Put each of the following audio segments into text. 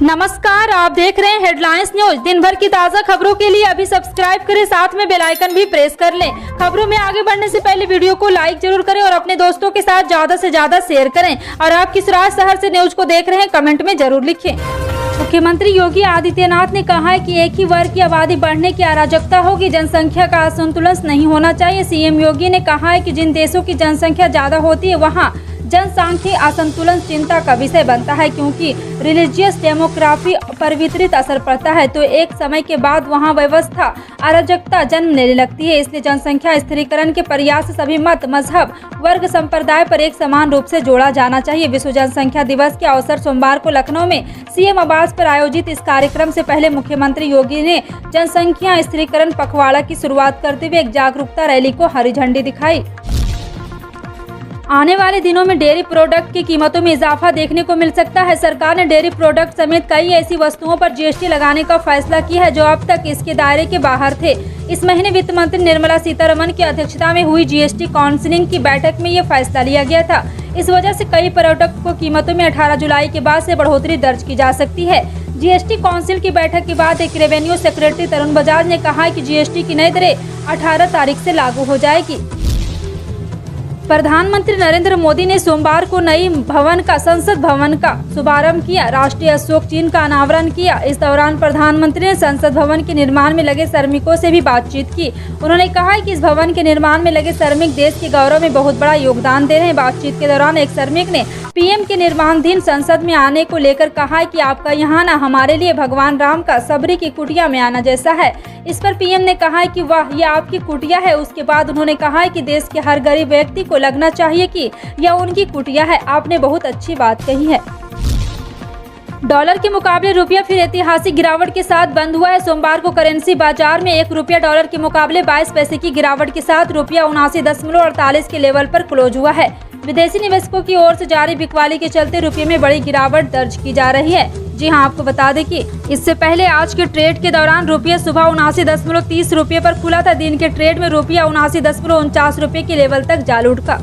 नमस्कार, आप देख रहे हैं हेडलाइंस न्यूज। दिन भर की ताज़ा खबरों के लिए अभी सब्सक्राइब करें, साथ में बेल आइकन भी प्रेस कर लें। खबरों में आगे बढ़ने से पहले वीडियो को लाइक जरूर करें और अपने दोस्तों के साथ ज्यादा से ज्यादा शेयर करें। और आप किस शहर से न्यूज को देख रहे हैं, कमेंट में जरूर लिखें। मुख्यमंत्री योगी आदित्यनाथ ने कहा है कि एक ही वर्ग की आबादी बढ़ने की अराजकता होगी, जनसंख्या का असंतुलन नहीं होना चाहिए। सीएम योगी ने कहा है कि जिन देशों की जनसंख्या ज्यादा होती है वहाँ जनसांख्यिक असंतुलन चिंता का विषय बनता है, क्योंकि रिलीजियस डेमोग्राफी पर वितरित असर पड़ता है तो एक समय के बाद वहां व्यवस्था अराजकता जन्म लेने लगती है। इसलिए जनसंख्या स्थिरीकरण के प्रयास सभी मत, मजहब, वर्ग, संप्रदाय पर एक समान रूप से जोड़ा जाना चाहिए। विश्व जनसंख्या दिवस के अवसर सोमवार को लखनऊ में सीएम आवास पर आयोजित इस कार्यक्रम से पहले मुख्यमंत्री योगी ने जनसंख्या स्थिरीकरण पखवाड़ा की शुरुआत करते हुए एक जागरूकता रैली को हरी झंडी दिखाई। आने वाले दिनों में डेयरी प्रोडक्ट की कीमतों में इजाफा देखने को मिल सकता है। सरकार ने डेयरी प्रोडक्ट समेत कई ऐसी वस्तुओं पर जीएसटी लगाने का फैसला किया है जो अब तक इसके दायरे के बाहर थे। इस महीने वित्त मंत्री निर्मला सीतारमण की अध्यक्षता में हुई जीएसटी काउंसिल की बैठक में ये फैसला लिया गया था। इस वजह से कई प्रोडक्ट को कीमतों में 18 जुलाई के बाद से बढ़ोतरी दर्ज की जा सकती है। जीएसटी काउंसिल की बैठक के बाद एक रेवेन्यू सेक्रेटरी तरुण बजाज ने कहा कि जीएसटी की नई दरें 18 तारीख से लागू हो जाएगी। प्रधानमंत्री नरेंद्र मोदी ने सोमवार को नई भवन का संसद भवन का शुभारंभ किया, राष्ट्रीय अशोक चिन्ह का अनावरण किया। इस दौरान प्रधानमंत्री ने संसद भवन के निर्माण में लगे श्रमिकों से भी बातचीत की। उन्होंने कहा कि इस भवन के निर्माण में लगे श्रमिक देश के गौरव में बहुत बड़ा योगदान दे रहे हैं। बातचीत के दौरान एक श्रमिक ने पीएम के निर्माणाधीन संसद में आने को लेकर कहा कि आपका यहाँ आना हमारे लिए भगवान राम का सबरी की कुटिया में आना जैसा है। इस पर पीएम ने कहा कि वाह, यह आपकी कुटिया है। उसके बाद उन्होंने कहा कि देश के हर गरीब व्यक्ति को लगना चाहिए कि यह उनकी कुटिया है। आपने बहुत अच्छी बात कही है। डॉलर के मुकाबले रुपया फिर ऐतिहासिक गिरावट के साथ बंद हुआ है। सोमवार को करेंसी बाजार में 1 रुपया डॉलर के मुकाबले 22 पैसे की गिरावट के साथ रुपया 79.48 के लेवल पर क्लोज हुआ है। विदेशी निवेशकों की ओर से जारी बिकवाली के चलते रुपये में बड़ी गिरावट दर्ज की जा रही है। जी हां, आपको बता दें कि इससे पहले आज के ट्रेड के दौरान रुपया सुबह 79.30 रुपये पर खुला था। दिन के ट्रेड में रुपया 79.49 रुपये के लेवल तक जा लुढ़का।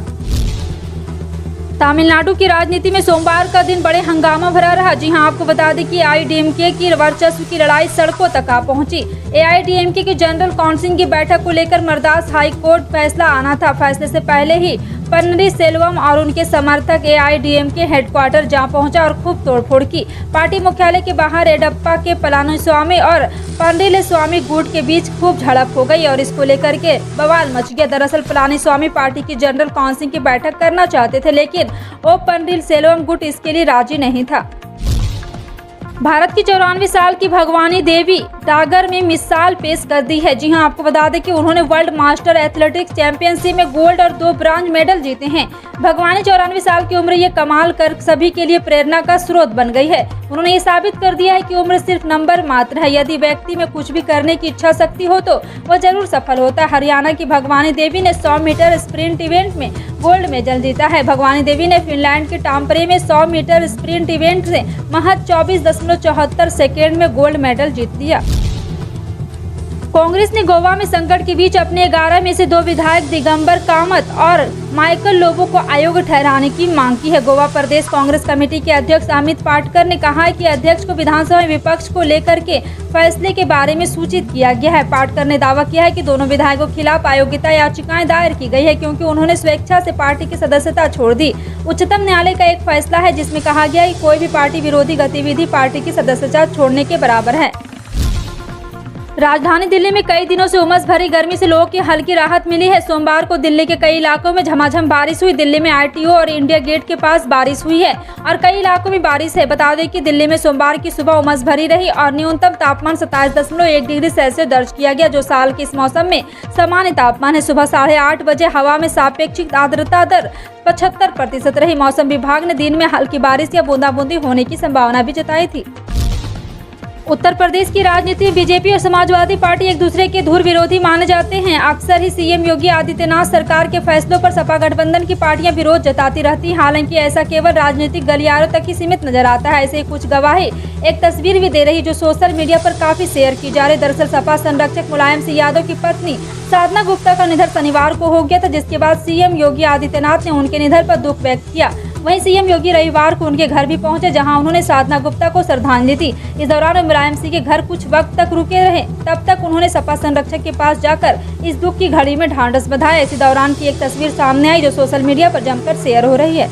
तमिलनाडु की राजनीति में सोमवार का दिन बड़े हंगामा भरा रहा। जी हां, आपको बता दें कि एआईडीएमके की वर्चस्व की लड़ाई सड़कों तक आ पहुंची। एआईडीएमके की जनरल काउंसिल की बैठक को लेकर मद्रास हाई कोर्ट फैसला आना था। फैसले से पहले ही पन्नीर सेल्वम और उनके समर्थक एआईडीएमके हेडक्वार्टर जा पहुंचा और खूब तोड़फोड़ की। पार्टी मुख्यालय के बाहर येडियुरप्पा के पलानीस्वामी और पन्नीरसेल्वम गुट के बीच खूब झड़प हो गई और इसको लेकर के बवाल मच गया। दरअसल पलानीस्वामी पार्टी की जनरल काउंसिल की बैठक करना चाहते थे, लेकिन वो पन्नीरसेल्वम गुट इसके लिए राजी नहीं था। भारत की 94 साल की भगवानी देवी टागर में मिसाल पेश कर दी है। जी हां, आपको बता दें कि उन्होंने वर्ल्ड मास्टर एथलेटिक्स चैंपियनशिप में गोल्ड और 2 ब्रॉन्ज मेडल जीते हैं। भगवानी 94 साल की उम्र ये कमाल कर सभी के लिए प्रेरणा का स्रोत बन गई है। उन्होंने ये साबित कर दिया है कि उम्र सिर्फ नंबर मात्र है। यदि व्यक्ति में कुछ भी करने की इच्छा शक्ति हो तो वह जरूर सफल होता है। हरियाणा की भगवानी देवी ने 100 मीटर स्प्रिंट इवेंट में गोल्ड मेडल जीता है। भगवानी देवी ने फिनलैंड के टाम्परे में 100 मीटर स्प्रिंट इवेंट से महज 24.74 सेकेंड में गोल्ड मेडल जीत लिया। कांग्रेस ने गोवा में संकट के बीच अपने 11 में से 2 विधायक दिगंबर कामत और माइकल लोबो को अयोग्य ठहराने की मांग की है। गोवा प्रदेश कांग्रेस कमेटी के अध्यक्ष अमित पाटकर ने कहा है कि अध्यक्ष को विधानसभा में विपक्ष को लेकर के फैसले के बारे में सूचित किया गया है। पाटकर ने दावा किया है कि दोनों विधायकों के खिलाफ अयोग्यता याचिकाएं दायर की गई है, क्योंकि उन्होंने स्वेच्छा से पार्टी की सदस्यता छोड़ दी। उच्चतम न्यायालय का एक फैसला है जिसमें कहा गया है कि कोई भी पार्टी विरोधी गतिविधि पार्टी की सदस्यता छोड़ने के बराबर है। राजधानी दिल्ली में कई दिनों से उमस भरी गर्मी से लोगों की हल्की राहत मिली है। सोमवार को दिल्ली के कई इलाकों में झमाझम बारिश हुई। दिल्ली में आरटीओ और इंडिया गेट के पास बारिश हुई है और कई इलाकों में बारिश है। बता दें कि दिल्ली में सोमवार की सुबह उमस भरी रही और न्यूनतम तापमान 27.1 डिग्री सेल्सियस दर्ज किया गया, जो साल के इस मौसम में सामान्य तापमान है। सुबह 8:30 बजे हवा में सापेक्षिक आर्द्रता दर 75% रही। मौसम विभाग ने दिन में हल्की बारिश या बूंदाबूंदी होने की संभावना भी जताई थी। उत्तर प्रदेश की राजनीति में बीजेपी और समाजवादी पार्टी एक दूसरे के धुर विरोधी माने जाते हैं। अक्सर ही सीएम योगी आदित्यनाथ सरकार के फैसलों पर सपा गठबंधन की पार्टियां विरोध जताती रहती। हालांकि ऐसा केवल राजनीतिक गलियारों तक ही सीमित नजर आता है। ऐसे कुछ गवाही एक तस्वीर भी दे रही जो सोशल मीडिया पर काफी शेयर की जा रही। दरअसल सपा संरक्षक मुलायम सिंह यादव की पत्नी साधना गुप्ता का निधन शनिवार को हो गया था, जिसके बाद सीएम योगी आदित्यनाथ ने उनके निधन पर दुख व्यक्त किया। वहीं सीएम योगी रविवार को उनके घर भी पहुंचे, जहां उन्होंने साधना गुप्ता को श्रद्धांजलि दी। इस दौरान मुलायम सिंह के घर कुछ वक्त तक रुके रहे। तब तक उन्होंने सपा संरक्षक के पास जाकर इस दुख की घड़ी में ढांढस बंधाया। इसी दौरान की एक तस्वीर सामने आई जो सोशल मीडिया पर जमकर शेयर हो रही है।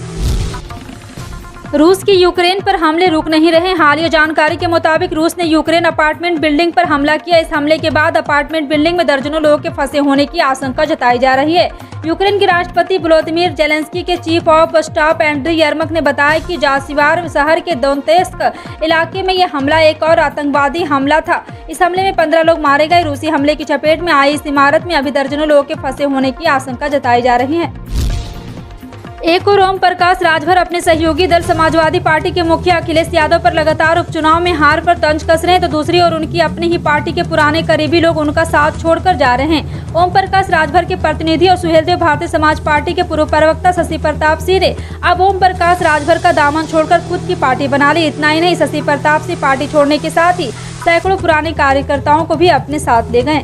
रूस की यूक्रेन पर हमले रुक नहीं रहे। हालिया जानकारी के मुताबिक रूस ने यूक्रेन अपार्टमेंट बिल्डिंग पर हमला किया। इस हमले के बाद अपार्टमेंट बिल्डिंग में दर्जनों लोगों के फंसे होने की आशंका जताई जा रही है। यूक्रेन के राष्ट्रपति वोलोदिमीर जेलेंस्की के चीफ ऑफ स्टाफ एंड्री यर्मक ने बताया कि जासिवार शहर के दोनेत्स्क इलाके में यह हमला एक और आतंकवादी हमला था। इस हमले में 15 लोग मारे गए। रूसी हमले की चपेट में आई इस इमारत में अभी दर्जनों लोगों के फंसे होने की आशंका जताई जा रही है। एक और ओम प्रकाश राजभर अपने सहयोगी दल समाजवादी पार्टी के मुखिया अखिलेश यादव पर लगातार उपचुनाव में हार पर तंज कस रहे हैं, तो दूसरी ओर उनकी अपनी ही पार्टी के पुराने करीबी लोग उनका साथ छोड़कर जा रहे हैं। ओम प्रकाश राजभर के प्रतिनिधि और सुहेलदेव भारतीय समाज पार्टी के पूर्व प्रवक्ता शशि प्रताप सिंह ने अब ओम प्रकाश राजभर का दामन छोड़कर खुद की पार्टी बना ली। इतना ही नहीं, शशि प्रताप सिंह पार्टी छोड़ने के साथ ही सैकड़ों पुराने कार्यकर्ताओं को भी अपने साथ ले गए।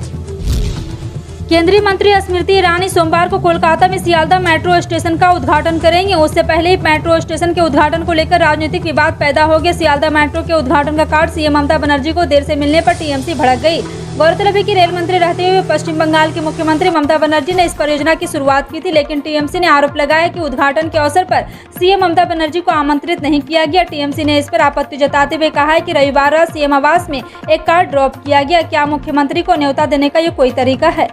केंद्रीय मंत्री स्मृति ईरानी सोमवार को कोलकाता में सियालदह मेट्रो स्टेशन का उद्घाटन करेंगे। उससे पहले ही मेट्रो स्टेशन के उद्घाटन को लेकर राजनीतिक विवाद पैदा हो गया। सियालदह मेट्रो के उद्घाटन का कार्ड सीएम ममता बनर्जी को देर से मिलने पर टीएमसी भड़क गई। गौरतलब है कि रेल मंत्री रहते हुए पश्चिम बंगाल की मुख्यमंत्री ममता बनर्जी ने इस परियोजना की शुरुआत की थी, लेकिन टीएमसी ने आरोप लगाया कि उद्घाटन के अवसर पर सीएम ममता बनर्जी को आमंत्रित नहीं किया गया। टीएमसी ने इस पर आपत्ति जताते हुए कहा है कि रविवार रात सीएम आवास में एक कार्ड ड्रॉप किया गया। क्या मुख्यमंत्री को न्योता देने का ये कोई तरीका है?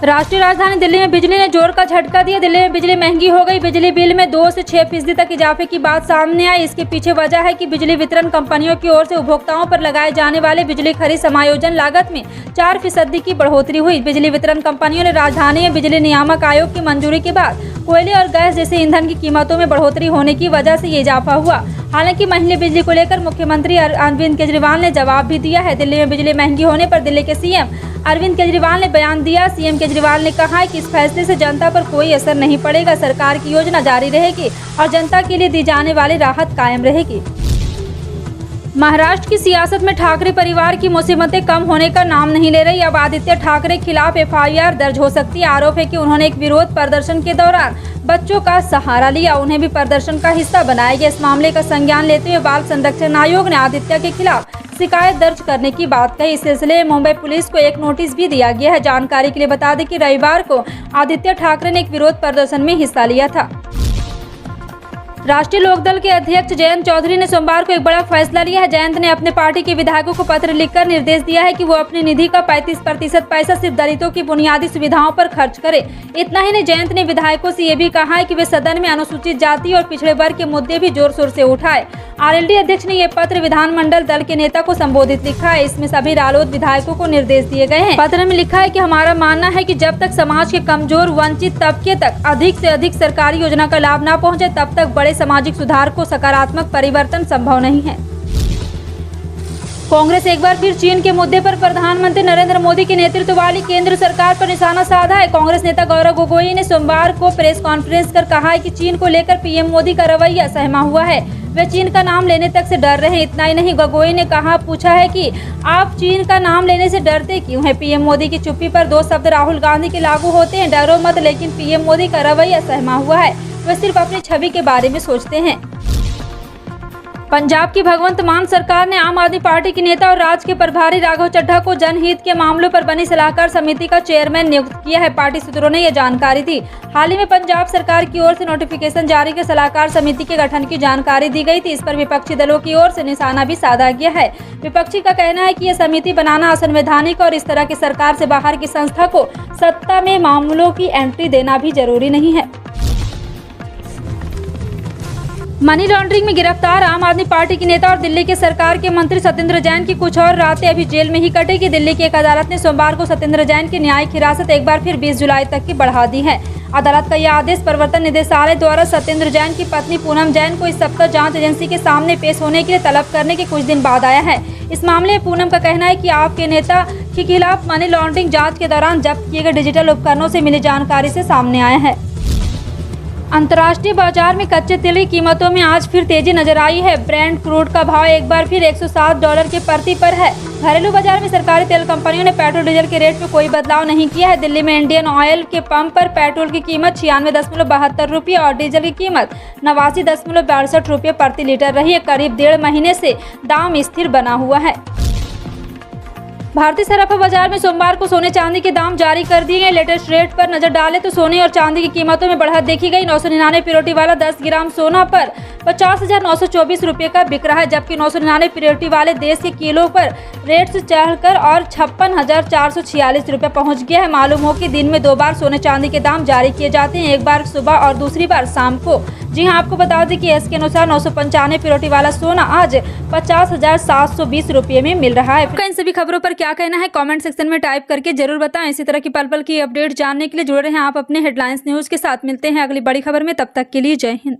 राष्ट्रीय राजधानी दिल्ली में बिजली ने जोर का झटका दिया। दिल्ली में बिजली महंगी हो गई। बिजली बिल में 2 से 6% तक इजाफे की बात सामने आई। इसके पीछे वजह है कि बिजली वितरण कंपनियों की ओर से उपभोक्ताओं पर लगाए जाने वाले बिजली खरीद समायोजन लागत में 4% की बढ़ोतरी हुई। बिजली वितरण कंपनियों ने राजधानी में बिजली नियामक आयोग की मंजूरी के बाद कोयले और गैस जैसे ईंधन की कीमतों में बढ़ोतरी होने की वजह से ये इजाफा हुआ। हालांकि महंगी बिजली को लेकर मुख्यमंत्री अरविंद केजरीवाल ने जवाब भी दिया है। दिल्ली में बिजली महंगी होने पर दिल्ली के सीएम अरविंद केजरीवाल ने बयान दिया। सीएम केजरीवाल ने कहा है कि इस फैसले से जनता पर कोई असर नहीं पड़ेगा। सरकार की योजना जारी रहेगी और जनता के लिए दी जाने वाली राहत कायम रहेगी। महाराष्ट्र की सियासत में ठाकरे परिवार की मुसीबतें कम होने का नाम नहीं ले रही। अब आदित्य ठाकरे खिलाफ एफआईआर दर्ज हो सकती है। आरोप है कि उन्होंने एक विरोध प्रदर्शन के दौरान बच्चों का सहारा लिया, उन्हें भी प्रदर्शन का हिस्सा बनाया गया। इस मामले का संज्ञान लेते हुए बाल संरक्षण आयोग ने आदित्य के खिलाफ शिकायत दर्ज करने की बात कही। इस सिलसिले में मुंबई पुलिस को एक नोटिस भी दिया गया है। जानकारी के लिए बता दें कि रविवार को आदित्य ठाकरे ने एक विरोध प्रदर्शन में हिस्सा लिया था। राष्ट्रीय लोकदल के अध्यक्ष जयंत चौधरी ने सोमवार को एक बड़ा फैसला लिया है। जयंत ने अपने पार्टी के विधायकों को पत्र लिखकर निर्देश दिया है कि वो अपनी निधि का 35% पैसा सिर्फ दलितों की बुनियादी सुविधाओं पर खर्च करे। इतना ही नहीं, जयंत ने विधायकों से ये भी कहा है कि वे सदन में अनुसूचित जाति और पिछड़े वर्ग के मुद्दे भी जोर शोर से उठाए। आरएलडी अध्यक्ष ने ये पत्र विधानमंडल दल के नेता को संबोधित लिखा है। इसमें सभी रालोद विधायकों को निर्देश दिए गए हैं। पत्र में लिखा है कि हमारा मानना है कि जब तक समाज के कमजोर वंचित तबके तक अधिक से अधिक सरकारी योजना का लाभ न पहुंचे, तब तक बड़े सामाजिक सुधार को सकारात्मक परिवर्तन संभव नहीं है। कांग्रेस एक बार फिर चीन के मुद्दे पर प्रधानमंत्री नरेंद्र मोदी के नेतृत्व वाली केंद्र सरकार पर निशाना साधा है। कांग्रेस नेता गौरव गोगोई ने सोमवार को प्रेस कॉन्फ्रेंस कर कहा है कि चीन को लेकर पीएम मोदी का रवैया सहमा हुआ है। वे चीन का नाम लेने तक से डर रहे हैं। इतना ही नहीं, गोगोई ने पूछा है कि आप चीन का नाम लेने से डरते क्यों हैं? पीएम मोदी की चुप्पी पर 2 शब्द राहुल गांधी के लागू होते हैं, डरो मत। लेकिन पीएम मोदी का रवैया सहमा हुआ है। वे सिर्फ अपनी छवि के बारे में सोचते हैं। पंजाब की भगवंत मान सरकार ने आम आदमी पार्टी के नेता और राज्य के प्रभारी राघव चड्ढा को जनहित के मामलों पर बनी सलाहकार समिति का चेयरमैन नियुक्त किया है। पार्टी सूत्रों ने यह जानकारी दी। हाल ही में पंजाब सरकार की ओर से नोटिफिकेशन जारी कर सलाहकार समिति के गठन की जानकारी दी गई थी। इस पर विपक्षी दलों की ओर से निशाना भी साधा गया है। विपक्षी का कहना है कि यह समिति बनाना असंवैधानिक और इस तरह की सरकार से बाहर की संस्था को सत्ता में मामलों की एंट्री देना भी जरूरी नहीं है। मनी लॉन्ड्रिंग में गिरफ्तार आम आदमी पार्टी के नेता और दिल्ली के सरकार के मंत्री सत्येंद्र जैन की कुछ और रातें अभी जेल में ही कटेगी। दिल्ली की एक अदालत ने सोमवार को सत्येंद्र जैन की न्यायिक हिरासत एक बार फिर 20 जुलाई तक की बढ़ा दी है। अदालत का यह आदेश प्रवर्तन निदेशालय द्वारा सत्येंद्र जैन की पत्नी पूनम जैन को इस सप्ताह जांच एजेंसी के सामने पेश होने के लिए तलब करने के कुछ दिन बाद आया है। इस मामले में पूनम का कहना है कि आपके नेता के खिलाफ मनी लॉन्ड्रिंग जाँच के दौरान जब्त किए गए डिजिटल उपकरणों से मिली जानकारी से सामने आया है। अंतर्राष्ट्रीय बाजार में कच्चे तेल की कीमतों में आज फिर तेजी नजर आई है। ब्रेंट क्रूड का भाव एक बार फिर $107 के प्रति पर है। घरेलू बाजार में सरकारी तेल कंपनियों ने पेट्रोल डीजल के रेट में कोई बदलाव नहीं किया है। दिल्ली में इंडियन ऑयल के पंप पर पेट्रोल की कीमत 96.72 रुपये और डीजल की कीमत 89.62 रुपये प्रति लीटर रही है। करीब 1.5 महीने से दाम स्थिर बना हुआ है। भारतीय सराफा बाजार में सोमवार को सोने चांदी के दाम जारी कर दिए गए। लेटेस्ट रेट पर नजर डालें तो सोने और चांदी की कीमतों में बढ़त देखी गई। 999 प्योरिटी वाला 10 ग्राम सोना पर 50,924 रुपये का बिक रहा है, जबकि 999 प्योरिटी वाले देश के किलो पर रेट से चढ़कर और 56,446 रुपये पहुँच गया है। मालूम हो कि दिन में 2 बार सोने चांदी के दाम जारी किए जाते हैं, एक बार सुबह और दूसरी बार शाम को। जी हां, आपको बता दें कि इसके अनुसार 995 प्योरिटी वाला सोना आज 50,720 रुपये में मिल रहा है। आपका इन सभी खबरों पर क्या कहना है कमेंट सेक्शन में टाइप करके जरूर बताएं। इसी तरह की पल पल की अपडेट जानने के लिए जुड़े रहें आप अपने हेडलाइंस न्यूज के साथ। मिलते हैं अगली बड़ी खबर में, तब तक के लिए जय हिंद।